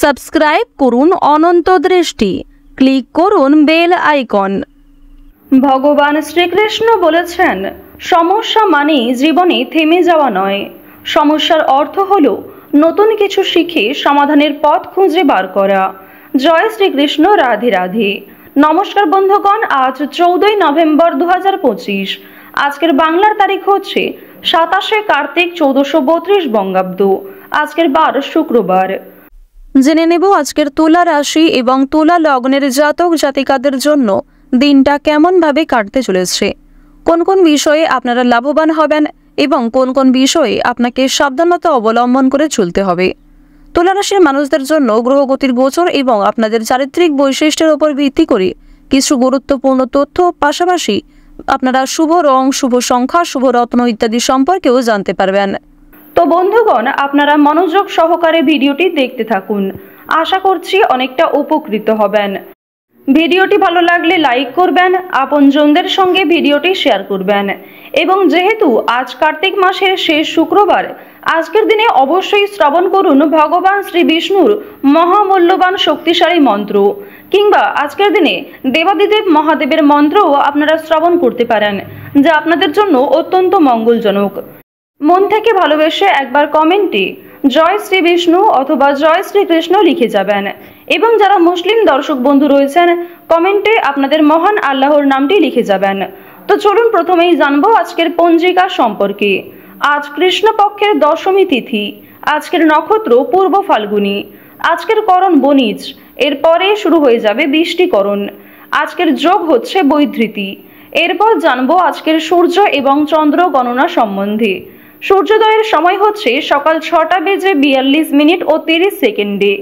Subscribe করুন অনন্ত দৃষ্টি, click করুন বেল আইকন। ভগবান শ্রীকৃষ্ণ বলেছেন, সমস্যা মানেই জীবনে থেমে যাওয়া নয়, সমস্যার অর্থ হলো নতুন কিছু শিখে সমাধানের পথ খুঁজে বার করা। জয় শ্রীকৃষ্ণ, রাধে রাধে। নমস্কার বন্ধুগণ, আজ 14ই নভেম্বর 2025। আজকের বাংলার তারিখ হচ্ছে 27শে কার্তিক 1432 বঙ্গাব্দ। আজকের বার শুক্রবার। জেনে নেব আজকের তুলা রাশি এবং তুলা লগ্নের জাতক জাতিকাদের জন্য দিনটা কেমনভাবে কাটতে চলেছে, কোন কোন বিষয়ে আপনারা লাভবান হবেন এবং কোন কোন বিষয়ে আপনাকে সাবধানতা অবলম্বন করে চলতে হবে। তুলা রাশির মানুষদের জন্য গ্রহগতির গোচর এবং আপনাদের চারিত্রিক বৈশিষ্ট্যের উপর ভিত্তি করে কিছু গুরুত্বপূর্ণ তথ্য, পাশাপাশি আপনারা শুভ রং, শুভ সংখ্যা, শুভ রত্ন ইত্যাদি সম্পর্কেও জানতে পারবেন। তো বন্ধুগণ, আপনারা মনোযোগ সহকারে ভিডিওটি দেখতে থাকুন, আশা করছি অনেকটা উপকৃত হবেন। ভিডিওটি ভালো লাগলে লাইক করবেন, আপনজনদের সঙ্গে ভিডিওটি শেয়ার করবেন এবং যেহেতু আজ কার্তিক মাসের শেষ শুক্রবার, আজকের দিনে অবশ্যই শ্রবণ করুন ভগবান শ্রী বিষ্ণুর মহামূল্যবান শক্তিশালী মন্ত্র, কিংবা আজকের দিনে দেবাদিদেব মহাদেবের মন্ত্রও আপনারা শ্রবণ করতে পারেন, যা আপনাদের জন্য অত্যন্ত মঙ্গলজনক। মন থেকে ভালোবেসে একবার কমেন্টে জয় শ্রী বিষ্ণু অথবা জয় শ্রীকৃষ্ণ লিখে যাবেন এবং যারা মুসলিম দর্শক বন্ধু রয়েছেন, কমেন্টে আপনাদের মহান আল্লাহর নামটি লিখে যাবেন। তো চলুন প্রথমেই জানবো আজকের পঞ্জিকা সম্পর্কে। আজ কৃষ্ণপক্ষের দশমী তিথি, আজকের নক্ষত্র পূর্ব ফাল্গুনী, আজকের করণ বণিজ, এরপরে শুরু হয়ে যাবে বৃষ্টিকরণ। আজকের যোগ হচ্ছে বৈধৃতি। এরপর জানবো আজকের সূর্য এবং চন্দ্র গণনা সম্বন্ধে। সূর্যোদয়ের সময় হচ্ছে সকাল 6:42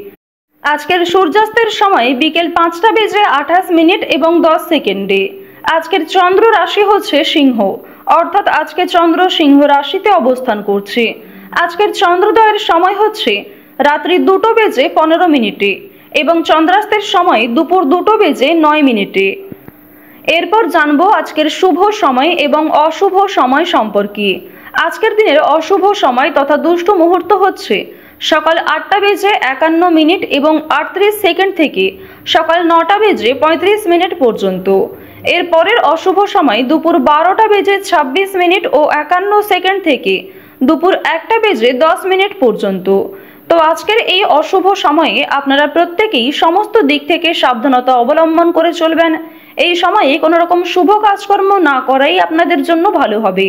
আজকের সূর্যাস্তের সময় বিকেল 5:28 এবং 10 আজকের চন্দ্র রাশি হচ্ছে সিংহ, অর্থাৎ আজকে চন্দ্র সিংহ রাশিতে অবস্থান করছে। আজকের চন্দ্রোদয়ের সময় হচ্ছে রাত্রি 2:15 এবং চন্দ্রাস্তের সময় দুপুর 2:09। এরপর জানবো আজকের শুভ সময় এবং অশুভ সময় সম্পর্কে। আজকের দিনের অশুভ সময় তথা দুষ্ট মুহূর্ত হচ্ছে সকাল 8:51 এবং 38 থেকে সকাল 9:35 পর্যন্ত। এর পরের অশুভ সময় দুপুর 12:26 ও 51 থেকে দুপুর 1:10 পর্যন্ত। তো আজকের এই অশুভ সময়ে আপনারা প্রত্যেকেই সমস্ত দিক থেকে সাবধানতা অবলম্বন করে চলবেন। এই সময়ে কোনো রকম শুভ কাজকর্ম না করাই আপনাদের জন্য ভালো হবে।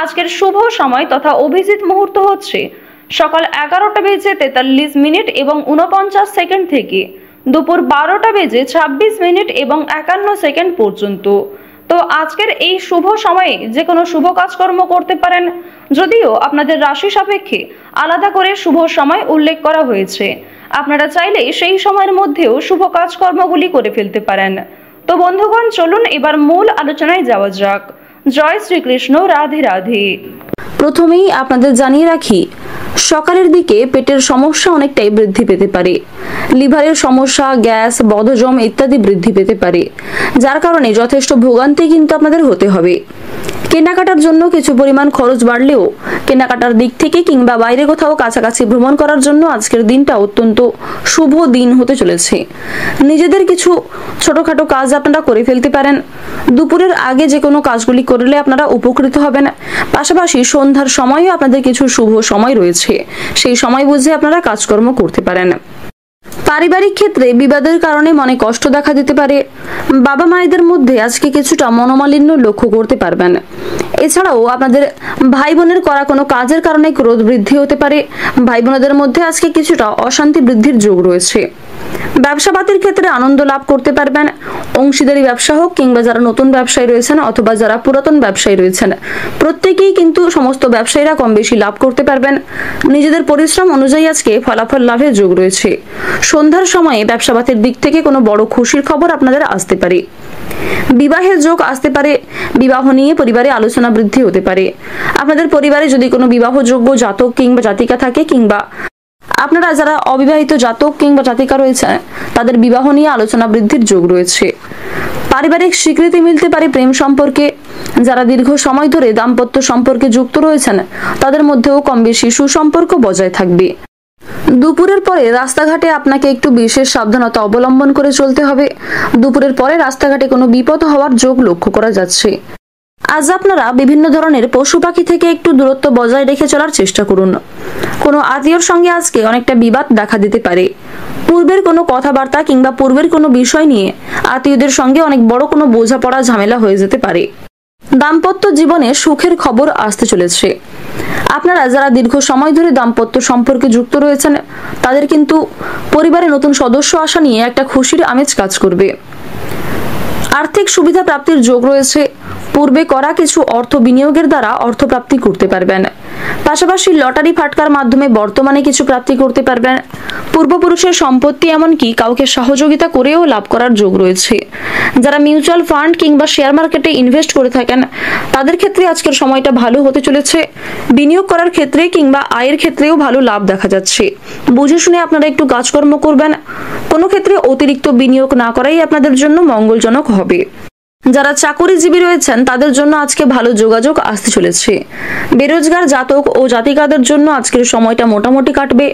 আজকের শুভ সময় তথা অভিজিৎ মুহূর্ত হচ্ছে সকাল 11:43 এবং 49 থেকে দুপুর 12:26 এবং 51 পর্যন্ত। তো আজকের এই শুভ সময়ে যে কোনো শুভ কাজকর্ম করতে পারেন, যদিও আপনাদের রাশি সাপেক্ষে আলাদা করে শুভ সময় উল্লেখ করা হয়েছে। আপনারা চাইলে সেই সময়ের মধ্যেও শুভ কাজকর্মগুলি করে ফেলতে পারেন। তো বন্ধুগণ, চলুন এবার মূল আলোচনায় যাওয়া যাক। জয় শ্রীকৃষ্ণ, রাধে রাধে। প্রথমেই আপনাদের জানিয়ে রাখি, সকালের দিকে পেটের সমস্যা অনেকটাই বৃদ্ধি পেতে পারে। লিভারের সমস্যা, গ্যাস, বদহজম ইত্যাদি বৃদ্ধি পেতে পারে, যার কারণে যথেষ্ট ভোগান্তি কিন্তু আপনাদের হতে হবে। কেনাকাটার জন্য কিছু পরিমাণ খরচ বাড়লেও কেনাকাটার দিক থেকে কিংবা বাইরে কোথাও কাছাকাছি ভ্রমণ করার জন্য আজকের দিনটা অত্যন্ত শুভ দিন হতে চলেছে। নিজেদের কিছু ছোটখাটো কাজ আপনারা করে ফেলতে পারেন। দুপুরের আগে যে কোনো কাজগুলি করলে আপনারা উপকৃত হবেন। পাশাপাশি সন্ধ্যার সময়ও আপনাদের কিছু শুভ সময় রয়েছে, সেই সময় বুঝে আপনারা কাজকর্ম করতে পারেন। পারিবারিক ক্ষেত্রে বিবাদের কারণে মনে কষ্ট দেখা দিতে পারে। বাবা মায়েদের মধ্যে আজকে কিছুটা মনোমালিন্য লক্ষ্য করতে পারবেন। এছাড়াও আপনাদের ভাই বোনের করা কোনো কাজের কারণে ক্রোধ বৃদ্ধি হতে পারে। ভাই বোনদের মধ্যে আজকে কিছুটা অশান্তি বৃদ্ধির যোগ রয়েছে। ব্যবসাপাতির ক্ষেত্রে আনন্দ লাভ করতে পারবেন। অংশীদারি ব্যবসা হোক কিংবা যারা নতুন ব্যবসায়ী রয়েছেন অথবা যারা পুরাতন ব্যবসায়ী রয়েছেন, প্রত্যেকেই কিন্তু সমস্ত ব্যবসায়ীরা কম বেশি লাভ করতে পারবেন। নিজেদের পরিশ্রম অনুযায়ী আজকে ফলাফল লাভের যোগ রয়েছে। সন্ধ্যার সময়ে ব্যবসাপাতির দিক থেকে কোনো বড় খুশির খবর আপনাদের আসতে পারে। বিবাহের যোগ আসতে পারে। বিবাহ নিয়ে পরিবারে আলোচনা বৃদ্ধি হতে পারে। আপনাদের পরিবারে যদি কোনো বিবাহযোগ্য জাতক কিংবা জাতিকা থাকে, কিংবা আপনারা যারা অবিবাহিত জাতক কিংবা জাতিকা রয়েছে, তাদের বিবাহ নিয়ে আলোচনা বৃদ্ধির যোগ রয়েছে। পারিবারিক স্বীকৃতি মিলতে পারে প্রেম সম্পর্কে। যারা দীর্ঘ সময় ধরে দাম্পত্য সম্পর্কে যুক্ত রয়েছেন, তাদের মধ্যেও কম বেশি সুসম্পর্ক বজায় থাকবে। দুপুরের পরে রাস্তাঘাটে আপনাকে একটু বিশেষ সাবধানতা অবলম্বন করে চলতে হবে। দুপুরের পরে রাস্তাঘাটে কোনো বিপদ হওয়ার যোগ লক্ষ্য করা যাচ্ছে। আজ আপনারা বিভিন্ন ধরনের পশু পাখি থেকে একটু দূরত্ব বজায় রেখে চলার চেষ্টা করুন। কোনো আত্মীয়র সঙ্গে আজকে অনেকটা বিবাদ দেখা দিতে পারে। পূর্বের কোনো কথাবার্তা কিংবা পূর্বের কোনো বিষয় নিয়ে আত্মীয়দের সঙ্গে অনেক বড় কোনো বোঝাপড়া ঝামেলা হয়ে যেতে পারে। দাম্পত্য জীবনে সুখের খবর আসতে চলেছে। আপনারা যারা দীর্ঘ সময় ধরে দাম্পত্য সম্পর্কে যুক্ত রয়েছেন তাদের কিন্তু পরিবারে নতুন সদস্য আসা নিয়ে একটা খুশির আমেজ কাজ করবে। আর্থিক সুবিধা প্রাপ্তির যোগ রয়েছে। পূর্বে করা কিছু অর্থ বিনিয়োগের দ্বারা অর্থ প্রাপ্তি করতে পারবেন। পাশাপাশি লটারি ফাটকার মাধ্যমে বর্তমানে কিছু প্রাপ্তি করতে পারবেন। পূর্বপুরুষের সম্পত্তি এমনকি কাউকে সহযোগিতা করেও লাভ করার যোগ রয়েছে। যারা মিউচুয়াল ফান্ড কিংবা শেয়ার মার্কেটে ইনভেস্ট করে থাকেন তাদের ক্ষেত্রে আজকের সময়টা ভালো হতে চলেছে। বিনিয়োগ করার ক্ষেত্রে কিংবা আয়ের ক্ষেত্রেও ভালো লাভ দেখা যাচ্ছে। বুঝে শুনে আপনারা একটু কাজকর্ম করবেন। কোনো ক্ষেত্রে অতিরিক্ত বিনিয়োগ না করাই আপনাদের জন্য মঙ্গলজনক হবে। যারা চাকরিজীবী রয়েছেন তাদের জন্য আজকে ভালো যোগাযোগ আসতে চলেছে। বেরোজগার জাতক ও জাতিকাদের জন্য আজকের সময়টা মোটামুটি কাটবে।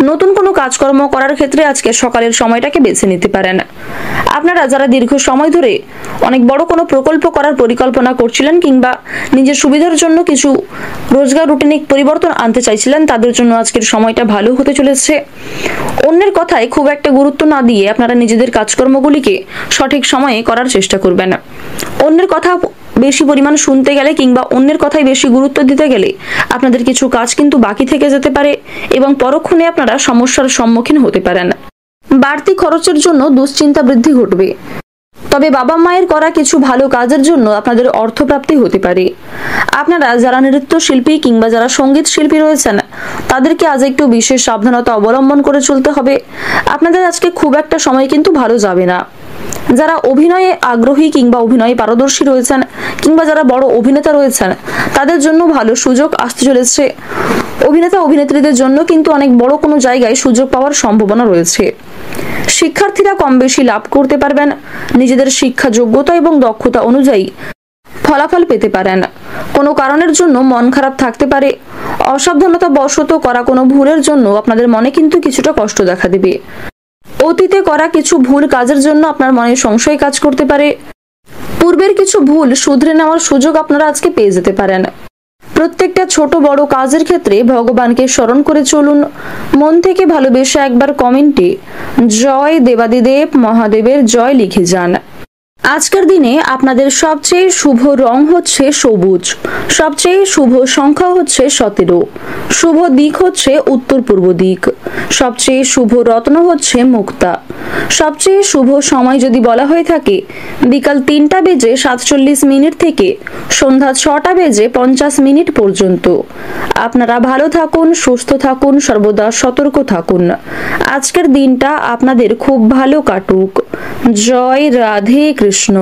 নতুন কোনো কাজকর্ম করার ক্ষেত্রে আজকে সকালের সময়টাকে বেছে নিতে পারেন। আপনারা যারা দীর্ঘ সময় ধরে অনেক বড় কোনো প্রকল্প করার পরিকল্পনা করছিলেন কিংবা নিজের সুবিধার জন্য কিছু রোজগার রুটিনে পরিবর্তন আনতে চাইছিলেন তাদের জন্য আজকের সময়টা ভালো হতে চলেছে। অন্যের কথায় খুব একটা গুরুত্ব না দিয়ে আপনারা নিজেদের কাজকর্মগুলিকে সঠিক সময়ে করার চেষ্টা করবেন। অন্যের কথা বেশি পরিমাণ শুনতে গেলে কিংবা অন্যের কথায় বেশি গুরুত্ব দিতে গেলে আপনাদের কিছু কাজ কিন্তু বাকি থেকে যেতে পারে এবং পরক্ষণে আপনারা সমস্যার সম্মুখীন হতে পারেন। বাড়তি খরচের জন্য দুশ্চিন্তা বৃদ্ধি ঘটবে। তবে বাবা মায়ের করা কিছু ভালো কাজের জন্য আপনাদের অর্থপ্রাপ্তি হতে পারে। আপনারা যারা নৃত্যশিল্পী কিংবা যারা সঙ্গীত শিল্পী রয়েছেন তাদেরকে আজ একটু বিশেষ সাবধানতা অবলম্বন করে চলতে হবে। আপনাদের আজকে খুব একটা সময় কিন্তু ভালো যাবে না। যারা অভিনয়ে আগ্রহী কিংবা অভিনয়ে পারদর্শী রয়েছেন কিংবা যারা বড় অভিনেতা রয়েছেন তাদের জন্য ভালো সুযোগ আসতে চলেছে। অভিনেতা অভিনেত্রীদের জন্য কিন্তু অনেক বড় কোনো জায়গায় সুযোগ পাওয়ার সম্ভাবনা রয়েছে। শিক্ষার্থীরা কম বেশি লাভ করতে পারবেন। নিজেদের শিক্ষা যোগ্যতা এবং দক্ষতা অনুযায়ী ফলাফল পেতে পারেন। কোনো কারণের জন্য মন খারাপ থাকতে পারে। অসাবধানতা বশত করা কোনো ভুলের জন্য আপনাদের মনে কিন্তু কিছুটা কষ্ট দেখা দেবে। অতীতে করা কিছু ভুল কাজের জন্য আপনার মনে সংশয় কাজ করতে পারে। পূর্বের কিছু ভুল শুধরে নেওয়ার সুযোগ আপনারা আজকে পেয়ে যেতে পারেন। প্রত্যেকটা ছোট বড় কাজের ক্ষেত্রে ভগবানকে স্মরণ করে চলুন। মন থেকে ভালোবেসে একবার কমেন্টে জয় দেবাদিদেব মহাদেবের জয় লিখে যান। আজকের দিনে আপনাদের সবচেয়ে শুভ রং হচ্ছে সবুজ। সবচেয়ে শুভ সংখ্যা হচ্ছে 17। শুভ দিক হচ্ছে উত্তর পূর্ব দিক। সবচেয়ে শুভ রত্ন হচ্ছে মুক্তা। সবচেয়ে শুভ সময় যদি বলা হয়ে থাকে বিকাল 3:47 থেকে সন্ধ্যা 6:50 পর্যন্ত। আপনারা ভালো থাকুন, সুস্থ থাকুন, সর্বদা সতর্ক থাকুন। আজকের দিনটা আপনাদের খুব ভালো কাটুক। জয় রাধে কৃষ্ণ।